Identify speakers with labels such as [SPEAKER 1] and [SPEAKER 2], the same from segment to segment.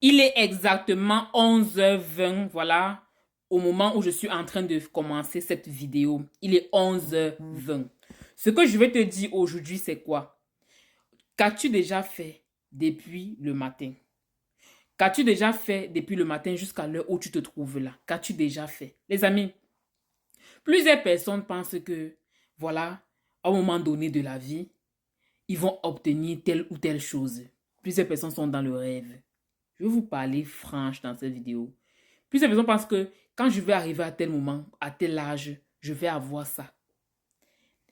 [SPEAKER 1] Il est exactement 11h20, voilà, au moment où je suis en train de commencer cette vidéo. Il est 11h20. Ce que je vais te dire aujourd'hui, c'est quoi? Qu'as-tu déjà fait depuis le matin? Qu'as-tu déjà fait depuis le matin jusqu'à l'heure où tu te trouves là? Qu'as-tu déjà fait? Les amis, plusieurs personnes pensent que, voilà, à un moment donné de la vie, ils vont obtenir telle ou telle chose. Plusieurs personnes sont dans le rêve. Je vais vous parler franche dans cette vidéo. Plusieurs personnes pensent que quand je vais arriver à tel moment, à tel âge, je vais avoir ça.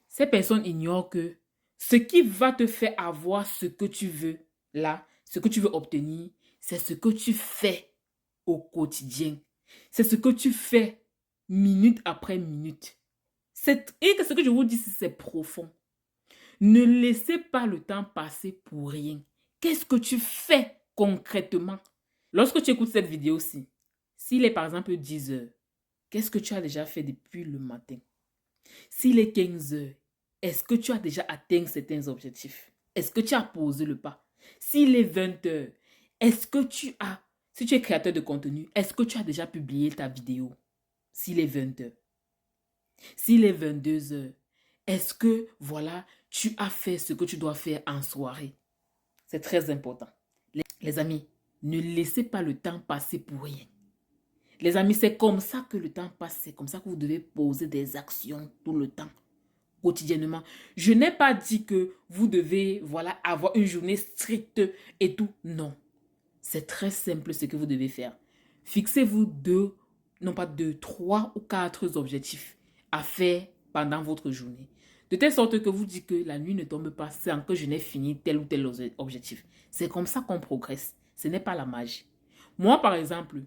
[SPEAKER 1] Ces personnes ignorent que ce qui va te faire avoir ce que tu veux, là, ce que tu veux obtenir, c'est ce que tu fais au quotidien. C'est ce que tu fais minute après minute. Et que ce que je vous dis, c'est profond. Ne laissez pas le temps passer pour rien. Qu'est-ce que tu fais concrètement? Lorsque tu écoutes cette vidéo-ci, s'il est par exemple 10 heures, qu'est-ce que tu as déjà fait depuis le matin? S'il est 15 heures, est-ce que tu as déjà atteint certains objectifs? Est-ce que tu as posé le pas? S'il est 20 heures, est-ce que si tu es créateur de contenu, est-ce que tu as déjà publié ta vidéo? S'il est 20 heures. S'il est 22 heures, est-ce que, voilà, tu as fait ce que tu dois faire en soirée? C'est très important. Les amis, ne laissez pas le temps passer pour rien. Les amis, c'est comme ça que le temps passe. C'est comme ça que vous devez poser des actions tout le temps, quotidiennement. Je n'ai pas dit que vous devez, voilà, avoir une journée stricte et tout. Non. C'est très simple ce que vous devez faire. Fixez-vous trois ou quatre objectifs à faire pendant votre journée. De telle sorte que vous dites que la nuit ne tombe pas sans que je n'ai fini tel ou tel objectif. C'est comme ça qu'on progresse. Ce n'est pas la magie. Moi, par exemple,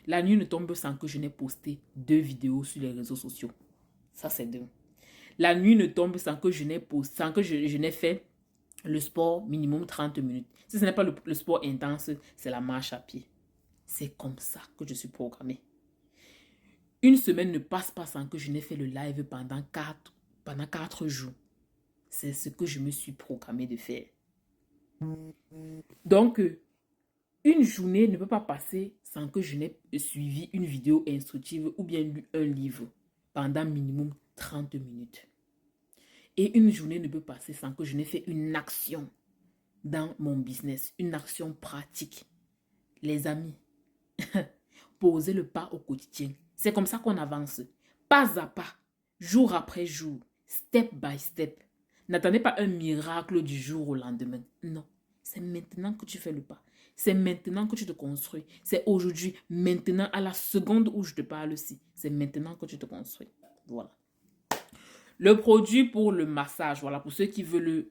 [SPEAKER 1] la nuit ne tombe sans que je n'ai posté 2 vidéos sur les réseaux sociaux. Ça, c'est deux. La nuit ne tombe sans que je n'ai posté, sans que je n'ai fait le sport minimum 30 minutes. Si ce n'est pas le sport intense, c'est la marche à pied. C'est comme ça que je suis programmée. Une semaine ne passe pas sans que je n'ai fait le live pendant 4 jours. C'est ce que je me suis programmée de faire. Donc, une journée ne peut pas passer sans que je n'ai suivi une vidéo instructive ou bien lu un livre pendant minimum 30 minutes. Et une journée ne peut passer sans que je n'ai fait une action dans mon business, une action pratique. Les amis, posez le pas au quotidien. C'est comme ça qu'on avance. Pas à pas, jour après jour, step by step. N'attendez pas un miracle du jour au lendemain. Non, c'est maintenant que tu fais le pas. C'est maintenant que tu te construis. C'est aujourd'hui, maintenant, à la seconde où je te parle aussi. C'est maintenant que tu te construis. Voilà. Le produit pour le massage, voilà, pour ceux qui veulent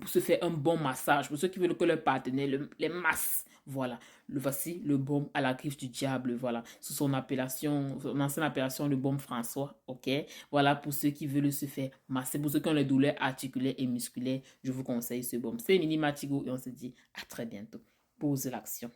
[SPEAKER 1] se faire un bon massage, pour ceux qui veulent que leur partenaire les masse. Voilà, voici le baume à la griffe du diable, voilà, sous son ancienne appellation, le baume François, ok? Voilà, pour ceux qui veulent se faire masser, pour ceux qui ont les douleurs articulaires et musculaires, je vous conseille ce baume. C'est Mini Matigo et on se dit à très bientôt. Pose l'action.